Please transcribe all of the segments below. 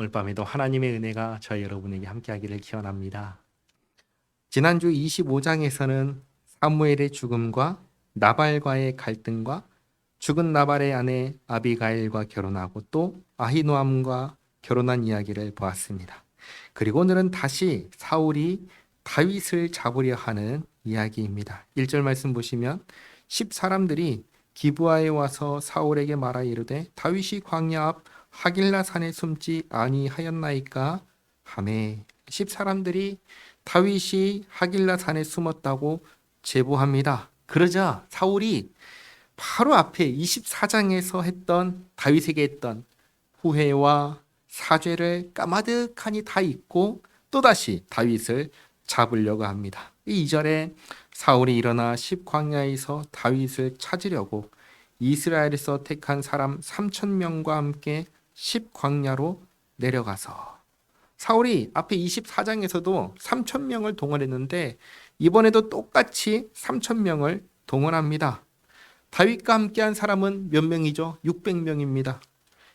오늘 밤에도 하나님의 은혜가 저희 여러분에게 함께하기를 기원합니다. 지난주 25장에서는 사무엘의 죽음과 나발과의 갈등과 죽은 나발의 아내 아비가일과 결혼하고 또 아히노암과 결혼한 이야기를 보았습니다. 그리고 오늘은 다시 사울이 다윗을 잡으려 하는 이야기입니다. 1절 말씀 보시면 10사람들이 기브아에 와서 사울에게 말하 이르되 다윗이 광야 앞 하길라 산에 숨지 아니하였나이까 하매 10사람들이 다윗이 하길라 산에 숨었다고 제보합니다. 그러자 사울이 바로 앞에 24장에서 했던 다윗에게 했던 후회와 사죄를 까마득하니 다 잊고 또다시 다윗을 잡으려고 합니다. 2절에 사울이 일어나 십광야에서 다윗을 찾으려고 이스라엘에서 택한 사람 3,000명과 함께 십광야로 내려가서 사울이 앞에 24장에서도 3,000명을 동원했는데 이번에도 똑같이 3,000명을 동원합니다. 다윗과 함께한 사람은 몇 명이죠? 600명입니다.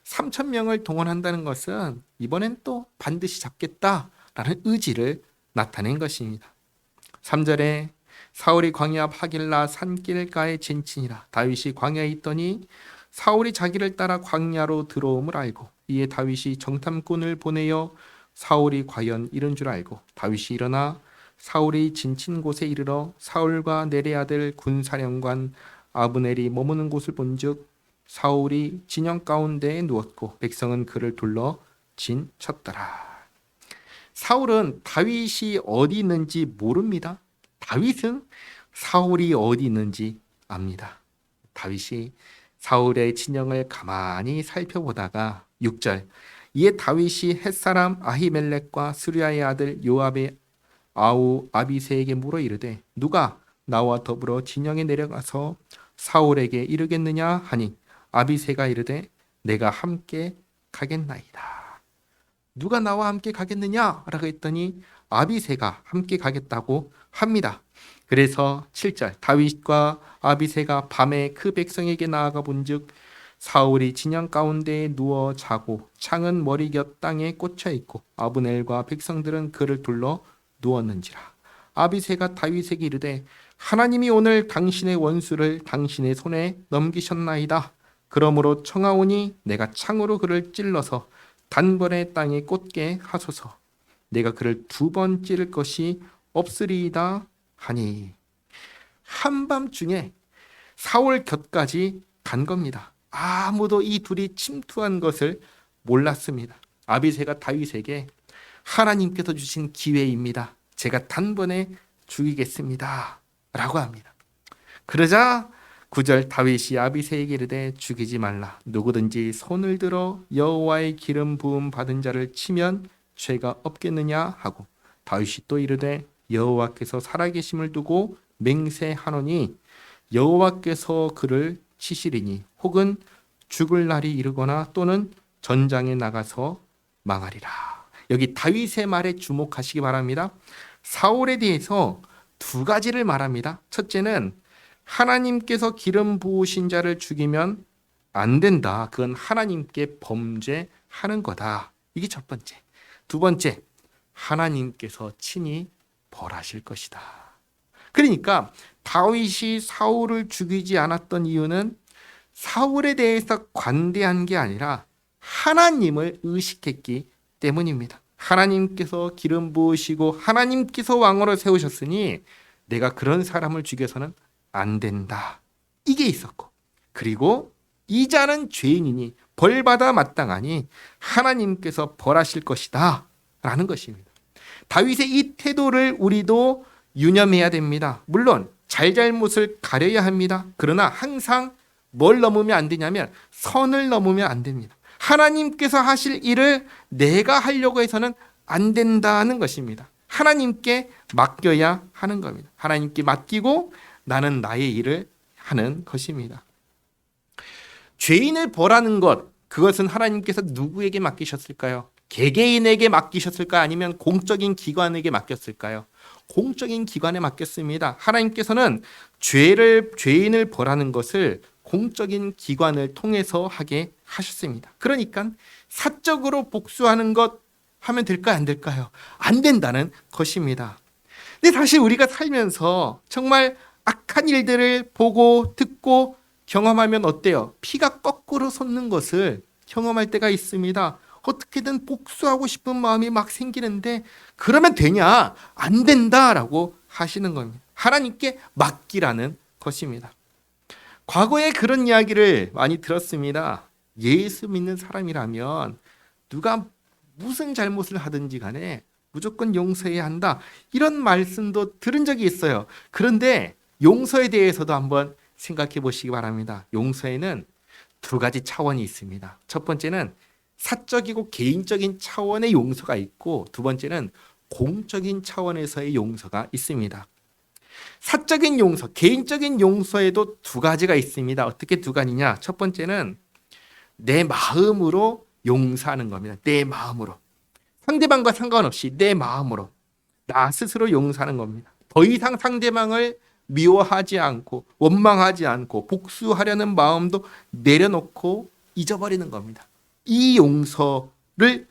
3,000명을 동원한다는 것은 이번엔 또 반드시 잡겠다라는 의지를 나타낸 것입니다. 3절에 사울이 광야 앞 하길라 산길가에 진친이라 다윗이 광야에 있더니 사울이 자기를 따라 광야로 들어옴을 알고 이에 다윗이 정탐꾼을 보내어 사울이 과연 이른 줄 알고 다윗이 일어나 사울이 진친 곳에 이르러 사울과 내레 아들 군사령관 아브넬이 머무는 곳을 본즉 사울이 진영 가운데에 누웠고 백성은 그를 둘러 진쳤더라. 사울은 다윗이 어디 있는지 모릅니다. 다윗은 사울이 어디 있는지 압니다. 다윗이 사울의 진영을 가만히 살펴보다가 6절 이에 다윗이 햇사람 아히멜렉과 스루야의 아들 요압의 아우 아비새에게 물어 이르되 누가 나와 더불어 진영에 내려가서 사울에게 이르겠느냐 하니 아비새가 이르되 내가 함께 가겠나이다. 누가 나와 함께 가겠느냐라고 했더니 아비새가 함께 가겠다고 합니다. 그래서 7절 다윗과 아비새가 밤에 그 백성에게 나아가 본즉 사울이 진영 가운데에 누워 자고 창은 머리 곁 땅에 꽂혀 있고 아브넬과 백성들은 그를 둘러 누웠는지라. 아비새가 다윗에게 이르되 하나님이 오늘 당신의 원수를 당신의 손에 넘기셨나이다. 그러므로 청하오니 내가 창으로 그를 찔러서 단번에 땅에 꽂게 하소서. 내가 그를 2번 찌를 것이 없으리이다 하니. 한밤중에 사울 곁까지 간 겁니다. 아무도 이 둘이 침투한 것을 몰랐습니다. 아비새가 다윗에게 하나님께서 주신 기회입니다. 제가 단번에 죽이겠습니다 라고 합니다. 그러자 9절 다윗이 아비새에게 이르되 죽이지 말라. 누구든지 손을 들어 여호와의 기름 부음 받은 자를 치면 죄가 없겠느냐 하고 다윗이 또 이르되 여호와께서 살아계심을 두고 맹세하노니 여호와께서 그를 치시리니 혹은 죽을 날이 이르거나 또는 전장에 나가서 망하리라. 여기 다윗의 말에 주목하시기 바랍니다. 사울에 대해서 2가지를 말합니다. 첫째는 하나님께서 기름 부으신 자를 죽이면 안 된다. 그건 하나님께 범죄하는 거다. 이게 첫 번째. 2번째, 하나님께서 친히 벌하실 것이다. 그러니까 다윗이 사울을 죽이지 않았던 이유는 사울에 대해서 관대한 게 아니라 하나님을 의식했기 때문입니다. 하나님께서 기름 부으시고 하나님께서 왕으로 세우셨으니 내가 그런 사람을 죽여서는 안 된다. 이게 있었고, 그리고 이 자는 죄인이니 벌받아 마땅하니 하나님께서 벌하실 것이다 라는 것입니다. 다윗의 이 태도를 우리도 유념해야 됩니다. 물론 잘잘못을 가려야 합니다. 그러나 항상 뭘 넘으면 안 되냐면 선을 넘으면 안 됩니다. 하나님께서 하실 일을 내가 하려고 해서는 안 된다는 것입니다. 하나님께 맡겨야 하는 겁니다. 하나님께 맡기고 나는 나의 일을 하는 것입니다. 죄인을 벌하는 것, 그것은 하나님께서 누구에게 맡기셨을까요? 개개인에게 맡기셨을까요? 아니면 공적인 기관에게 맡겼을까요? 공적인 기관에 맡겼습니다. 하나님께서는 죄인을 벌하는 것을 공적인 기관을 통해서 하게 하셨습니다. 그러니까 사적으로 복수하는 것 하면 될까요? 안 될까요? 안 된다는 것입니다. 근데 사실 우리가 살면서 정말 악한 일들을 보고 듣고 경험하면 어때요? 피가 거꾸로 솟는 것을 경험할 때가 있습니다. 어떻게든 복수하고 싶은 마음이 막 생기는데 그러면 되냐? 안 된다라고 하시는 겁니다. 하나님께 맡기라는 것입니다. 과거에 그런 이야기를 많이 들었습니다. 예수 믿는 사람이라면 누가 무슨 잘못을 하든지 간에 무조건 용서해야 한다. 이런 말씀도 들은 적이 있어요. 그런데 용서에 대해서도 한번 생각해 보시기 바랍니다. 용서에는 두 가지 차원이 있습니다. 첫 번째는 사적이고 개인적인 차원의 용서가 있고 두 번째는 공적인 차원에서의 용서가 있습니다. 사적인 용서, 개인적인 용서에도 두 가지가 있습니다. 어떻게 두 가지냐? 첫 번째는 내 마음으로 용서하는 겁니다. 내 마음으로. 상대방과 상관없이 내 마음으로 나 스스로 용서하는 겁니다. 더 이상 상대방을 미워하지 않고 원망하지 않고 복수하려는 마음도 내려놓고 잊어버리는 겁니다. 이 용서를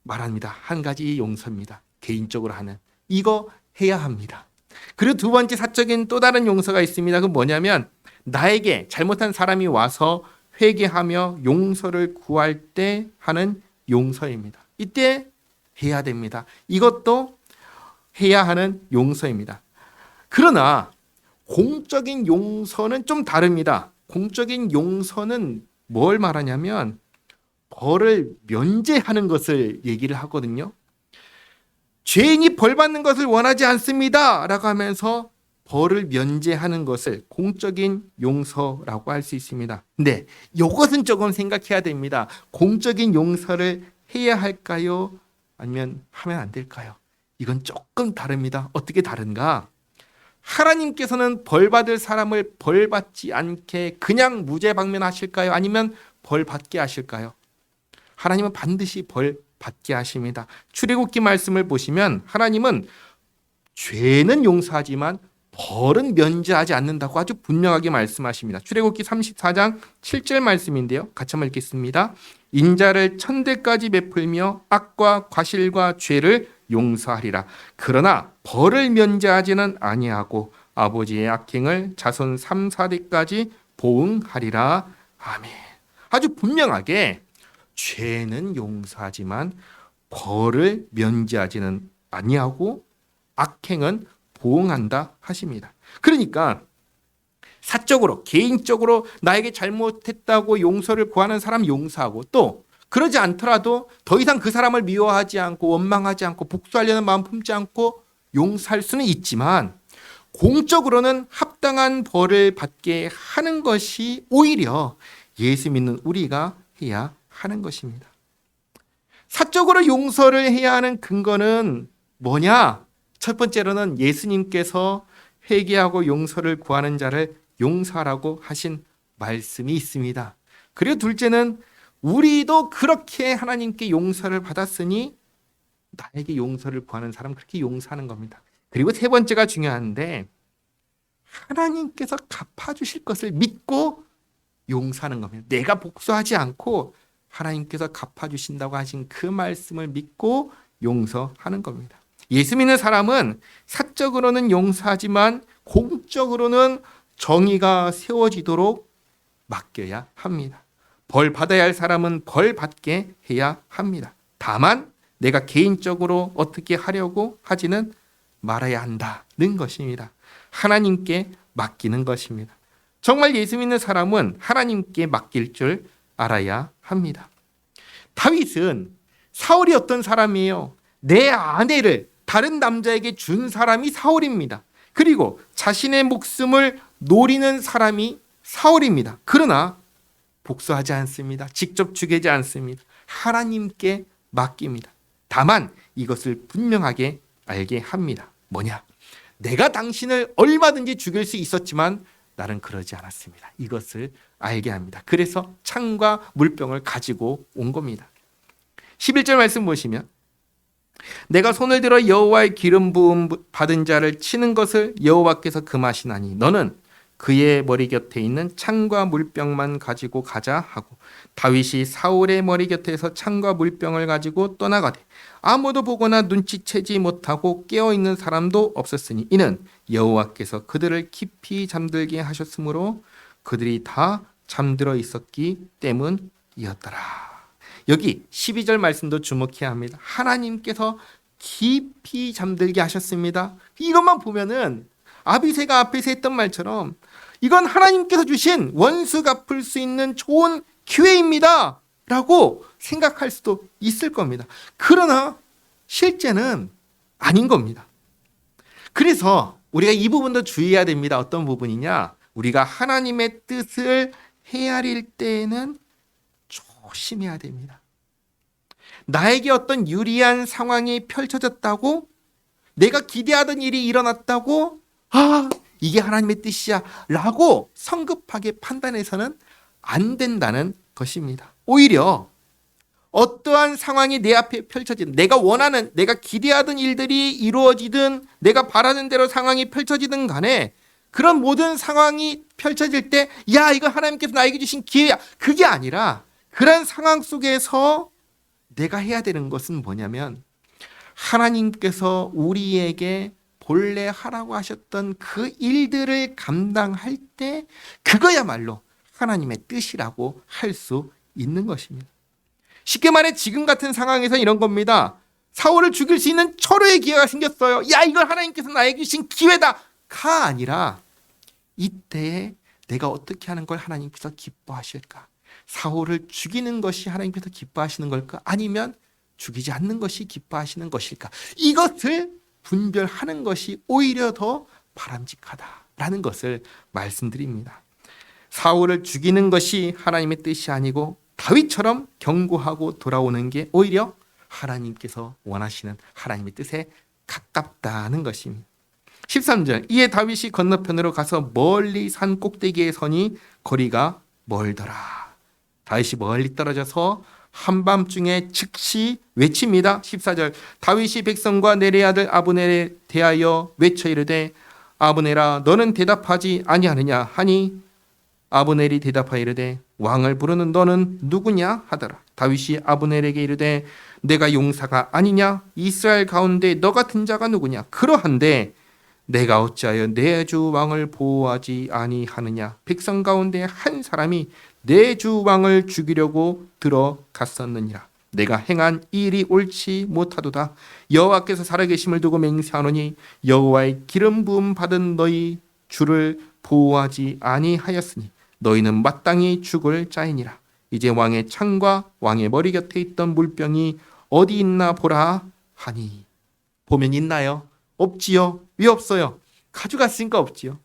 말합니다. 한 가지 용서입니다. 개인적으로 하는. 이거 해야 합니다. 그리고 두 번째 사적인 또 다른 용서가 있습니다. 그건 뭐냐면 나에게 잘못한 사람이 와서 회개하며 용서를 구할 때 하는 용서입니다. 이때 해야 됩니다. 이것도 해야 하는 용서입니다. 그러나 공적인 용서는 좀 다릅니다. 공적인 용서는 뭘 말하냐면 벌을 면제하는 것을 얘기를 하거든요. 죄인이 벌 받는 것을 원하지 않습니다 라고 하면서 벌을 면제하는 것을 공적인 용서라고 할 수 있습니다. 근데 이것은 조금 생각해야 됩니다. 공적인 용서를 해야 할까요? 아니면 하면 안 될까요? 이건 조금 다릅니다. 어떻게 다른가? 하나님께서는 벌 받을 사람을 벌 받지 않게 그냥 무죄방면하실까요? 아니면 벌 받게 하실까요? 하나님은 반드시 벌 받게 하십니다. 출애굽기 말씀을 보시면 하나님은 죄는 용서하지만 벌은 면제하지 않는다고 아주 분명하게 말씀하십니다. 출애굽기 34장 7절 말씀인데요. 같이 한번 읽겠습니다. 인자를 천대까지 베풀며 악과 과실과 죄를 용서하리라. 그러나 벌을 면제하지는 아니하고 아버지의 악행을 자손 3, 4대까지 보응하리라. 아멘. 아주 분명하게 죄는 용서하지만 벌을 면제하지는 아니하고 악행은 보응한다 하십니다. 그러니까 사적으로 개인적으로 나에게 잘못했다고 용서를 구하는 사람 용서하고 또 그러지 않더라도 더 이상 그 사람을 미워하지 않고 원망하지 않고 복수하려는 마음 품지 않고 용서할 수는 있지만 공적으로는 합당한 벌을 받게 하는 것이 오히려 예수 믿는 우리가 해야 하는 것입니다. 사적으로 용서를 해야 하는 근거는 뭐냐? 첫 번째로는 예수님께서 회개하고 용서를 구하는 자를 용서하라고 하신 말씀이 있습니다. 그리고 둘째는 우리도 그렇게 하나님께 용서를 받았으니 나에게 용서를 구하는 사람 그렇게 용서하는 겁니다. 그리고 세 번째가 중요한데 하나님께서 갚아주실 것을 믿고 용서하는 겁니다. 내가 복수하지 않고 하나님께서 갚아주신다고 하신 그 말씀을 믿고 용서하는 겁니다. 예수 믿는 사람은 사적으로는 용서하지만 공적으로는 정의가 세워지도록 맡겨야 합니다. 벌 받아야 할 사람은 벌 받게 해야 합니다. 다만 내가 개인적으로 어떻게 하려고 하지는 말아야 한다는 것입니다. 하나님께 맡기는 것입니다. 정말 예수 믿는 사람은 하나님께 맡길 줄 알아야 합니다. 다윗은 사울이 어떤 사람이에요? 내 아내를 다른 남자에게 준 사람이 사울입니다. 그리고 자신의 목숨을 노리는 사람이 사울입니다. 그러나 복수하지 않습니다. 직접 죽이지 않습니다. 하나님께 맡깁니다. 다만 이것을 분명하게 알게 합니다. 뭐냐? 내가 당신을 얼마든지 죽일 수 있었지만 나는 그러지 않았습니다. 이것을 알게 합니다. 그래서 창과 물병을 가지고 온 겁니다. 11절 말씀 보시면 내가 손을 들어 여호와의 기름 부음 받은 자를 치는 것을 여호와께서 금하시나니 너는 그의 머리 곁에 있는 창과 물병만 가지고 가자 하고 다윗이 사울의 머리 곁에서 창과 물병을 가지고 떠나가되 아무도 보거나 눈치채지 못하고 깨어있는 사람도 없었으니 이는 여호와께서 그들을 깊이 잠들게 하셨으므로 그들이 다 잠들어 있었기 때문이었더라. 여기 12절 말씀도 주목해야 합니다. 하나님께서 깊이 잠들게 하셨습니다. 이것만 보면은 아비새가 앞에서 했던 말처럼 이건 하나님께서 주신 원수 갚을 수 있는 좋은 기회입니다 라고 생각할 수도 있을 겁니다. 그러나 실제는 아닌 겁니다. 그래서 우리가 이 부분도 주의해야 됩니다. 어떤 부분이냐? 우리가 하나님의 뜻을 헤아릴 때에는 조심해야 됩니다. 나에게 어떤 유리한 상황이 펼쳐졌다고, 내가 기대하던 일이 일어났다고, 이게 하나님의 뜻이야 라고 성급하게 판단해서는 안 된다는 것입니다. 오히려 어떠한 상황이 내 앞에 펼쳐진, 내가 원하는, 내가 기대하던 일들이 이루어지든 내가 바라는 대로 상황이 펼쳐지든 간에 그런 모든 상황이 펼쳐질 때 야, 이거 하나님께서 나에게 주신 기회야, 그게 아니라 그런 상황 속에서 내가 해야 되는 것은 뭐냐면 하나님께서 우리에게 본래 하라고 하셨던 그 일들을 감당할 때 그거야말로 하나님의 뜻이라고 할 수 있는 것입니다. 쉽게 말해 지금 같은 상황에서 이런 겁니다. 사울을 죽일 수 있는 철호의 기회가 생겼어요. 야, 이걸 하나님께서 나에게 주신 기회다 가 아니라 이때에 내가 어떻게 하는 걸 하나님께서 기뻐하실까? 사울을 죽이는 것이 하나님께서 기뻐하시는 걸까? 아니면 죽이지 않는 것이 기뻐하시는 것일까? 이것을 분별하는 것이 오히려 더 바람직하다라는 것을 말씀드립니다. 사울을 죽이는 것이 하나님의 뜻이 아니고 다윗처럼 경고하고 돌아오는 게 오히려 하나님께서 원하시는 하나님의 뜻에 가깝다는 것입니다. 13절, 이에 다윗이 건너편으로 가서 멀리 산 꼭대기에 서니 거리가 멀더라. 다윗이 멀리 떨어져서 한밤중에 즉시 외칩니다. 14절, 다윗이 백성과 내레 아들 아브넬에 대하여 외쳐 이르되 아브넬아 너는 대답하지 아니하느냐 하니 아브넬이 대답하여 이르되 왕을 부르는 너는 누구냐 하더라. 다윗이 아브넬에게 이르되 내가 용사가 아니냐? 이스라엘 가운데 너 같은 자가 누구냐? 그러한데 내가 어찌하여 내 주 왕을 보호하지 아니하느냐? 백성 가운데 한 사람이 내 주 왕을 죽이려고 들어갔었느니라. 내가 행한 이 일이 옳지 못하도다. 여호와께서 살아계심을 두고 맹세하노니 여호와의 기름 부음 받은 너희 주를 보호하지 아니하였으니 너희는 마땅히 죽을 자이니라. 이제 왕의 창과 왕의 머리 곁에 있던 물병이 어디 있나 보라 하니. 보면 있나요? 없지요. 왜 없어요? 가져갔으니까 없지요.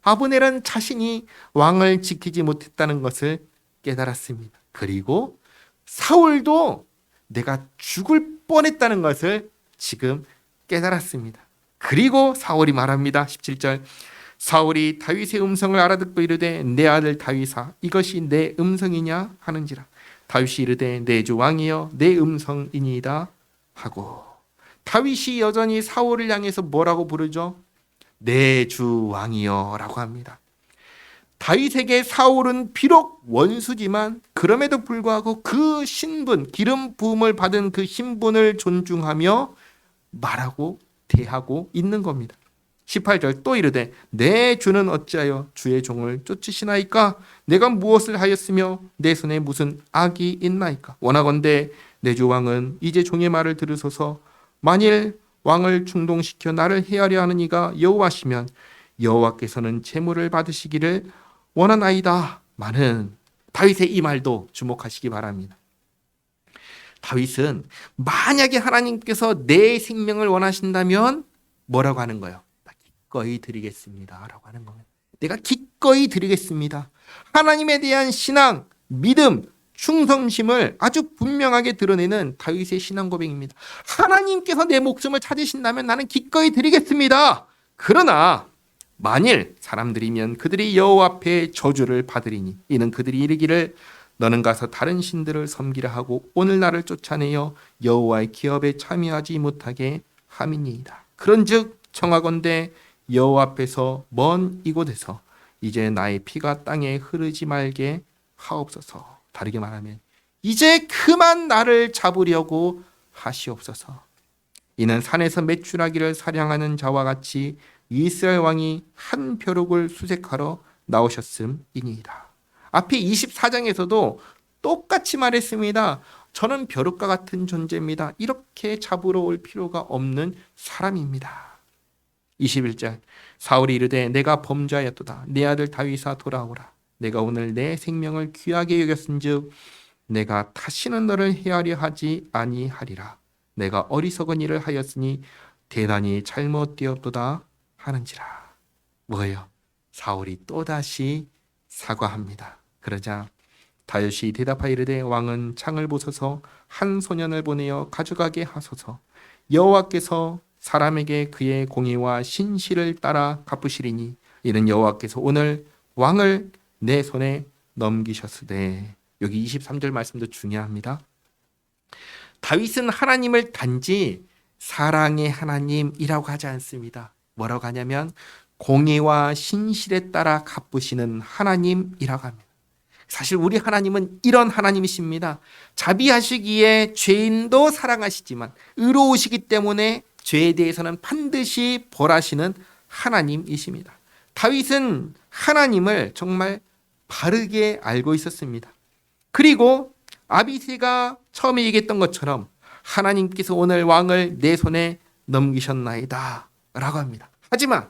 아브넬은 자신이 왕을 지키지 못했다는 것을 깨달았습니다. 그리고 사울도 내가 죽을 뻔했다는 것을 지금 깨달았습니다. 그리고 사울이 말합니다. 17절, 사울이 다윗의 음성을 알아듣고 이르되 내 아들 다윗아 이것이 내 음성이냐 하는지라. 다윗이 이르되 내 주 왕이여 내 음성이니이다 하고, 다윗이 여전히 사울을 향해서 뭐라고 부르죠? 내 주 왕이여 라고 합니다. 다윗에게 사울은 비록 원수지만 그럼에도 불구하고 그 신분, 기름 부음을 받은 그 신분을 존중하며 말하고 대하고 있는 겁니다. 18절, 또 이르되 내 주는 어찌하여 주의 종을 쫓으시나이까? 내가 무엇을 하였으며 내 손에 무슨 악이 있나이까? 원하건대 내 주 왕은 이제 종의 말을 들으소서. 만일 왕을 충동시켜 나를 해하려 하는 이가 여호와시면 여호와께서는 제물을 받으시기를 원하나이다. 많은 다윗의 이 말도 주목하시기 바랍니다. 다윗은 만약에 하나님께서 내 생명을 원하신다면 뭐라고 하는 거예요? 기꺼이 드리겠습니다 라고 하는 겁니다. 내가 기꺼이 드리겠습니다. 하나님에 대한 신앙, 믿음, 충성심을 아주 분명하게 드러내는 다윗의 신앙 고백입니다. 하나님께서 내 목숨을 찾으신다면 나는 기꺼이 드리겠습니다. 그러나 만일 사람들이면 그들이 여호와 앞에 저주를 받으리니 이는 그들이 이르기를 너는 가서 다른 신들을 섬기라 하고 오늘 나를 쫓아내어 여호와의 기업에 참여하지 못하게 함이니이다. 그런즉 청하건대 여호와 앞에서 먼 이곳에서 이제 나의 피가 땅에 흐르지 말게 하옵소서. 다르게 말하면 이제 그만 나를 잡으려고 하시옵소서. 이는 산에서 메추라기를 사냥하는 자와 같이 이스라엘 왕이 한 벼룩을 수색하러 나오셨음이니이다. 앞에 24장에서도 똑같이 말했습니다. 저는 벼룩과 같은 존재입니다. 이렇게 잡으러 올 필요가 없는 사람입니다. 21절 사울이 이르되 내가 범죄하였도다. 내 아들 다윗아 돌아오라. 내가 오늘 내 생명을 귀하게 여겼은즉 내가 다시는 너를 해하려 하지 아니하리라. 내가 어리석은 일을 하였으니 대단히 잘못되었도다 하는지라. 뭐예요? 사울이 또다시 사과합니다. 그러자 다윗이 대답하여 이르되 왕은 창을 부숴서 한 소년을 보내어 가져가게 하소서. 여호와께서 사람에게 그의 공의와 신실을 따라 갚으시리니 이는 여호와께서 오늘 왕을 내 손에 넘기셨으되. 여기 23절 말씀도 중요합니다. 다윗은 하나님을 단지 사랑의 하나님이라고 하지 않습니다. 뭐라고 하냐면 공의와 신실에 따라 갚으시는 하나님이라고 합니다. 사실 우리 하나님은 이런 하나님이십니다. 자비하시기에 죄인도 사랑하시지만 의로우시기 때문에 죄에 대해서는 반드시 벌하시는 하나님이십니다. 다윗은 하나님을 정말 바르게 알고 있었습니다. 그리고 아비새가 처음에 얘기했던 것처럼 하나님께서 오늘 왕을 내 손에 넘기셨나이다 라고 합니다. 하지만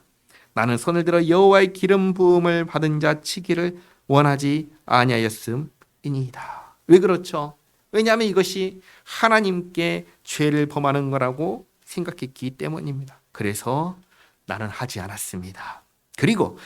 나는 손을 들어 여호와의 기름 부음을 받은 자 치기를 원하지 아니하였음이니이다. 왜 그렇죠? 왜냐하면 이것이 하나님께 죄를 범하는 거라고 생각했기 때문입니다. 그래서 나는 하지 않았습니다. 그리고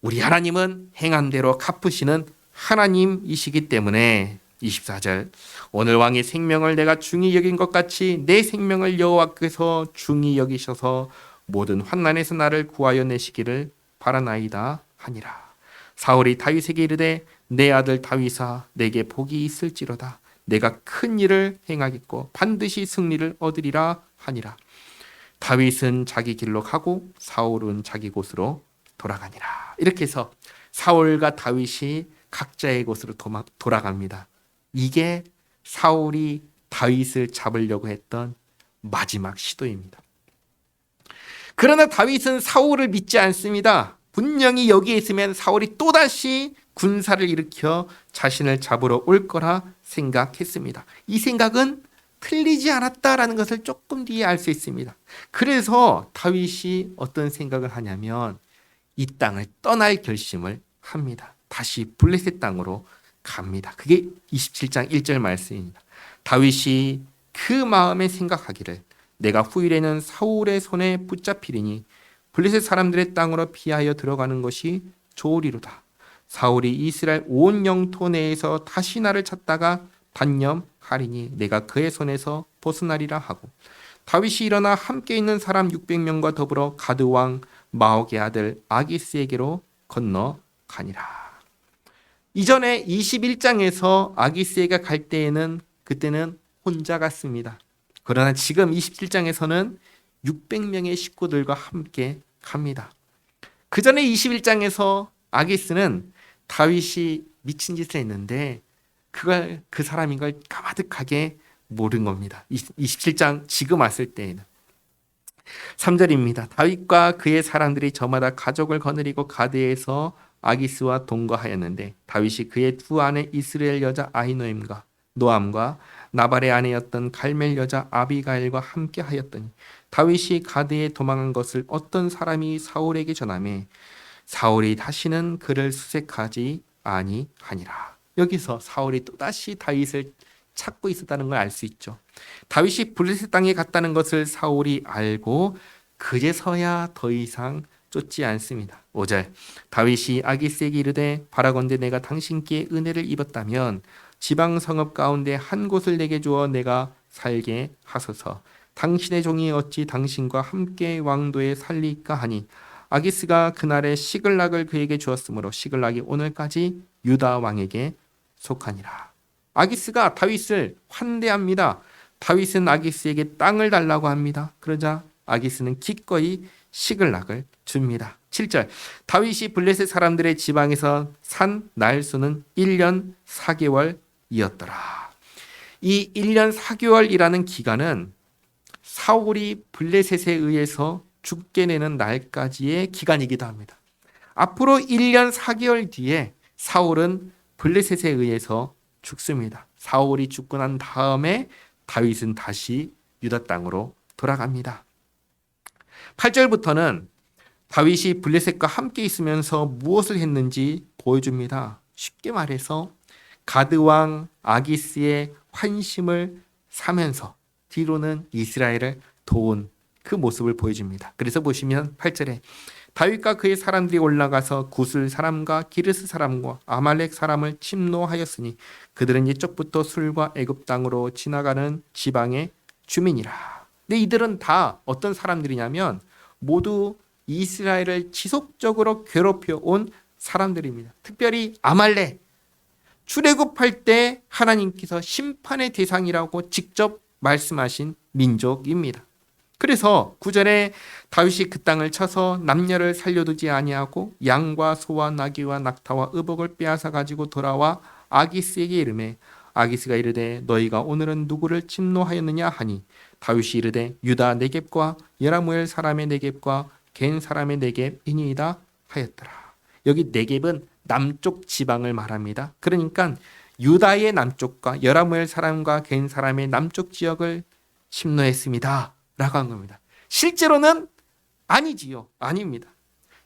우리 하나님은 행한 대로 갚으시는 하나님이시기 때문에 24절 오늘 왕의 생명을 내가 중히 여긴 것 같이 내 생명을 여호와께서 중히 여기셔서 모든 환난에서 나를 구하여 내시기를 바라나이다 하니라. 사울이 다윗에게 이르되 내 아들 다윗아 내게 복이 있을지로다. 내가 큰 일을 행하겠고 반드시 승리를 얻으리라 하니라. 다윗은 자기 길로 가고 사울은 자기 곳으로 돌아가니라. 이렇게 해서 사울과 다윗이 각자의 곳으로 돌아갑니다. 이게 사울이 다윗을 잡으려고 했던 마지막 시도입니다. 그러나 다윗은 사울을 믿지 않습니다. 분명히 여기에 있으면 사울이 또다시 군사를 일으켜 자신을 잡으러 올 거라 생각했습니다. 이 생각은 틀리지 않았다라는 것을 조금 뒤에 알 수 있습니다. 그래서 다윗이 어떤 생각을 하냐면 이 땅을 떠날 결심을 합니다. 다시 블레셋 땅으로 갑니다. 그게 27장 1절 말씀입니다. 다윗이 그 마음에 생각하기를 내가 후일에는 사울의 손에 붙잡히리니 블레셋 사람들의 땅으로 피하여 들어가는 것이 좋으리로다. 사울이 이스라엘 온 영토 내에서 다시 나를 찾다가 단념하리니 내가 그의 손에서 벗어나리라 하고 다윗이 일어나 함께 있는 사람 600명과 더불어 가드 왕 마옥의 아들 아기스에게로 건너가니라. 이전에 21장에서 아기스에게 갈 때에는 그때는 혼자 갔습니다. 그러나 지금 27장에서는 600명의 식구들과 함께 갑니다. 그 전에 21장에서 아기스는 다윗이 미친 짓을 했는데 그걸 그 사람인 걸 까마득하게 모른 겁니다. 27장 지금 왔을 때에는 3절입니다. 다윗과 그의 사람들이 저마다 가족을 거느리고 가드에서 아기스와 동거하였는데 다윗이 그의 두 아내 이스라엘 여자 아히노임과 노암과 나발의 아내였던 갈멜 여자 아비가일과 함께 하였더니 다윗이 가드에 도망한 것을 어떤 사람이 사울에게 전하매 사울이 다시는 그를 수색하지 아니하니라. 여기서 사울이 또다시 다윗을 찾고 있었다는 걸 알 수 있죠. 다윗이 블레셋 땅에 갔다는 것을 사울이 알고 그제서야 더 이상 쫓지 않습니다. 5절 다윗이 아기스에게 이르되 바라건대 내가 당신께 은혜를 입었다면 지방 성읍 가운데 한 곳을 내게 주어 내가 살게 하소서. 당신의 종이 어찌 당신과 함께 왕도에 살리까 하니 아기스가 그날에 시글락을 그에게 주었으므로 시글락이 오늘까지 유다 왕에게 속하니라. 아기스가 다윗을 환대합니다. 다윗은 아기스에게 땅을 달라고 합니다. 그러자 아기스는 기꺼이 시글락을 줍니다. 7절 다윗이 블레셋 사람들의 지방에서 산 날수는 1년 4개월이었더라. 이 1년 4개월이라는 기간은 사울이 블레셋에 의해서 죽게 되는 날까지의 기간이기도 합니다. 앞으로 1년 4개월 뒤에 사울은 블레셋에 의해서 죽습니다. 사울이 죽고 난 다음에 다윗은 다시 유다 땅으로 돌아갑니다. 8절부터는 다윗이 블레셋과 함께 있으면서 무엇을 했는지 보여줍니다. 쉽게 말해서 가드 왕 아기스의 환심을 사면서 뒤로는 이스라엘을 도운 그 모습을 보여줍니다. 그래서 보시면 8절에 다윗과 그의 사람들이 올라가서 구슬 사람과 기르스 사람과 아말렉 사람을 침노하였으니 그들은 옛적부터 술과 애굽 땅으로 지나가는 지방의 주민이라. 근데 이들은 다 어떤 사람들이냐면 모두 이스라엘을 지속적으로 괴롭혀 온 사람들입니다. 특별히 아말렉, 출애굽할 때 하나님께서 심판의 대상이라고 직접 말씀하신 민족입니다. 그래서 9절에 다윗이 그 땅을 쳐서 남녀를 살려두지 아니하고 양과 소와 나귀와 낙타와 의복을 빼앗아 가지고 돌아와 아기스에게 이르매 아기스가 이르되 너희가 오늘은 누구를 침노하였느냐 하니 다윗이 이르되 유다 네겝과 여라무엘 사람의 네겝과 겐 사람의 네겝이니이다 하였더라. 여기 네겝은 남쪽 지방을 말합니다. 그러니까 유다의 남쪽과 여라무엘 사람과 겐 사람의 남쪽 지역을 침노했습니다 라고 한 겁니다. 실제로는 아니지요. 아닙니다.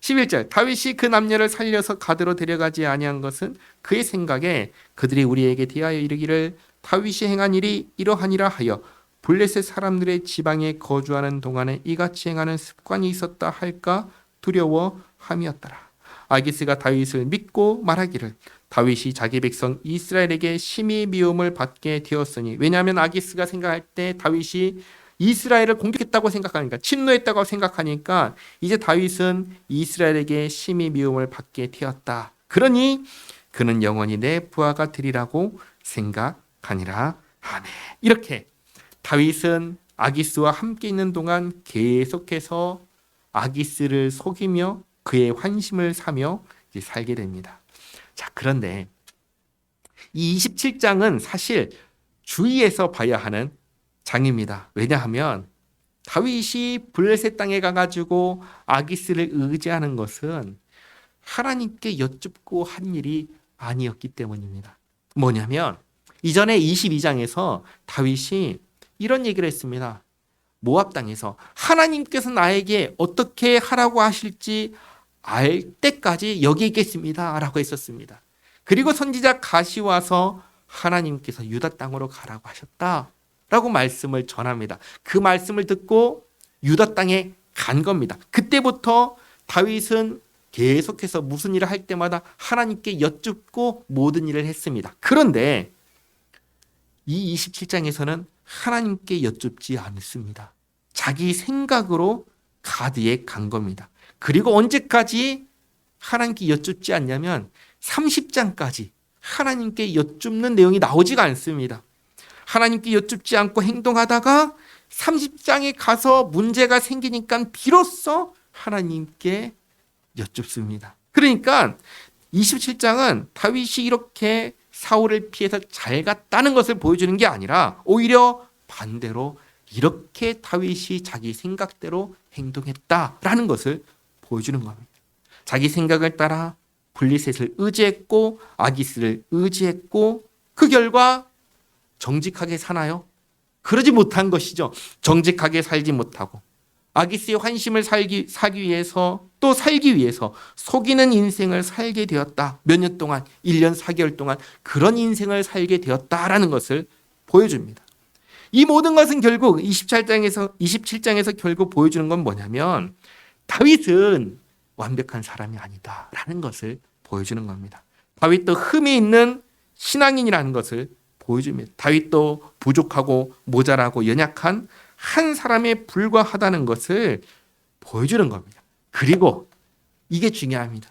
11절 다윗이 그 남녀를 살려서 가드로 데려가지 아니한 것은 그의 생각에 그들이 우리에게 대하여 이르기를 다윗이 행한 일이 이러하니라 하여 블레셋 사람들의 지방에 거주하는 동안에 이같이 행하는 습관이 있었다 할까 두려워함이었더라. 아기스가 다윗을 믿고 말하기를 다윗이 자기 백성 이스라엘에게 심히 미움을 받게 되었으니, 왜냐하면 아기스가 생각할 때 다윗이 이스라엘을 공격했다고 생각하니까, 침노했다고 생각하니까 이제 다윗은 이스라엘에게 심히 미움을 받게 되었다. 그러니 그는 영원히 내 부하가 되리라고 생각하니라 하네. 이렇게 다윗은 아기스와 함께 있는 동안 계속해서 아기스를 속이며 그의 환심을 사며 이제 살게 됩니다. 자, 그런데 이 27장은 사실 주의해서 봐야 하는 장입니다. 왜냐하면 다윗이 블레셋 땅에 가가지고 아기스를 의지하는 것은 하나님께 여쭙고 한 일이 아니었기 때문입니다. 뭐냐면 이전에 22장에서 다윗이 이런 얘기를 했습니다. 모압 땅에서 하나님께서 나에게 어떻게 하라고 하실지 알 때까지 여기 있겠습니다 라고 했었습니다. 그리고 선지자 갓이 와서 하나님께서 유다 땅으로 가라고 하셨다 라고 말씀을 전합니다. 그 말씀을 듣고 유다 땅에 간 겁니다. 그때부터 다윗은 계속해서 무슨 일을 할 때마다 하나님께 여쭙고 모든 일을 했습니다. 그런데 이 27장에서는 하나님께 여쭙지 않습니다. 자기 생각으로 가드에 간 겁니다. 그리고 언제까지 하나님께 여쭙지 않냐면 30장까지 하나님께 여쭙는 내용이 나오지가 않습니다. 하나님께 여쭙지 않고 행동하다가 30장에 가서 문제가 생기니까 비로소 하나님께 여쭙습니다. 그러니까 27장은 다윗이 이렇게 사울을 피해서 잘 갔다는 것을 보여주는 게 아니라 오히려 반대로 이렇게 다윗이 자기 생각대로 행동했다라는 것을 보여주는 겁니다. 자기 생각을 따라 블레셋을 의지했고 아기스를 의지했고 그 결과 정직하게 사나요? 그러지 못한 것이죠. 정직하게 살지 못하고 아기스의 환심을 사기 위해서 또 살기 위해서 속이는 인생을 살게 되었다. 몇 년 동안 1년 4개월 동안 그런 인생을 살게 되었다라는 것을 보여줍니다. 이 모든 것은 결국 27장에서 결국 보여주는 건 뭐냐면 다윗은 완벽한 사람이 아니다라는 것을 보여주는 겁니다. 다윗도 흠이 있는 신앙인이라는 것을 보여줍니다. 다윗도 부족하고 모자라고 연약한 한 사람에 불과하다는 것을 보여주는 겁니다. 그리고 이게 중요합니다.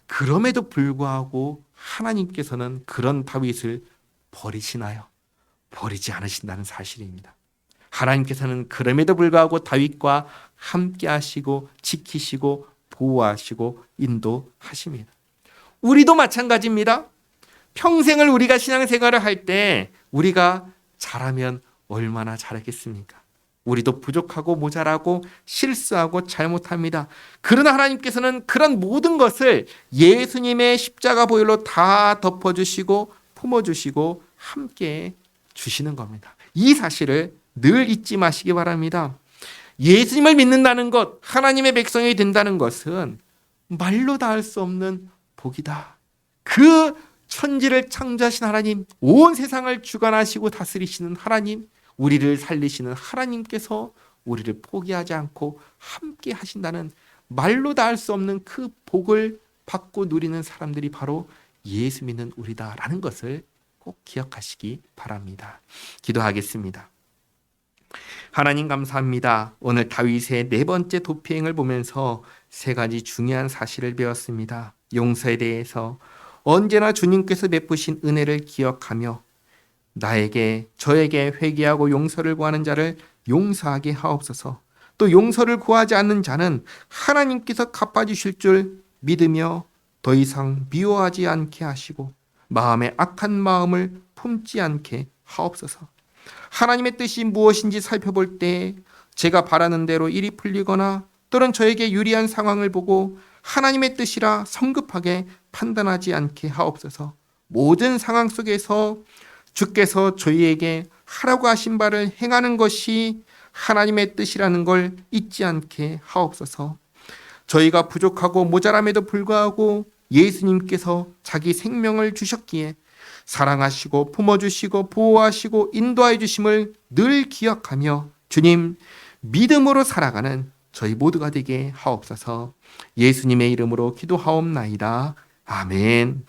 그럼에도 불구하고 하나님께서는 그런 다윗을 버리시나요? 버리지 않으신다는 사실입니다. 하나님께서는 그럼에도 불구하고 다윗과 함께 하시고 지키시고 보호하시고 인도하십니다. 우리도 마찬가지입니다. 평생을 우리가 신앙생활을 할 때 우리가 잘하면 얼마나 잘하겠습니까? 우리도 부족하고 모자라고 실수하고 잘못합니다. 그러나 하나님께서는 그런 모든 것을 예수님의 십자가 보혈로 다 덮어주시고 품어주시고 함께 주시는 겁니다. 이 사실을 늘 잊지 마시기 바랍니다. 예수님을 믿는다는 것, 하나님의 백성이 된다는 것은 말로 다 할 수 없는 복이다. 그 천지를 창조하신 하나님, 온 세상을 주관하시고 다스리시는 하나님, 우리를 살리시는 하나님께서 우리를 포기하지 않고 함께 하신다는 말로 다 할 수 없는 그 복을 받고 누리는 사람들이 바로 예수 믿는 우리다라는 것을 꼭 기억하시기 바랍니다. 기도하겠습니다. 하나님 감사합니다. 오늘 다윗의 네 번째 도피행을 보면서 세 가지 중요한 사실을 배웠습니다. 용서에 대해서 언제나 주님께서 베푸신 은혜를 기억하며 저에게 회개하고 용서를 구하는 자를 용서하게 하옵소서. 또 용서를 구하지 않는 자는 하나님께서 갚아주실 줄 믿으며 더 이상 미워하지 않게 하시고 마음에 악한 마음을 품지 않게 하옵소서. 하나님의 뜻이 무엇인지 살펴볼 때 제가 바라는 대로 일이 풀리거나 또는 저에게 유리한 상황을 보고 하나님의 뜻이라 성급하게 판단하지 않게 하옵소서. 모든 상황 속에서 주께서 저희에게 하라고 하신 바를 행하는 것이 하나님의 뜻이라는 걸 잊지 않게 하옵소서. 저희가 부족하고 모자람에도 불구하고 예수님께서 자기 생명을 주셨기에 사랑하시고 품어주시고 보호하시고 인도해 주심을 늘 기억하며 주님 믿음으로 살아가는 저희 모두가 되게 하옵소서. 예수님의 이름으로 기도하옵나이다. 아멘.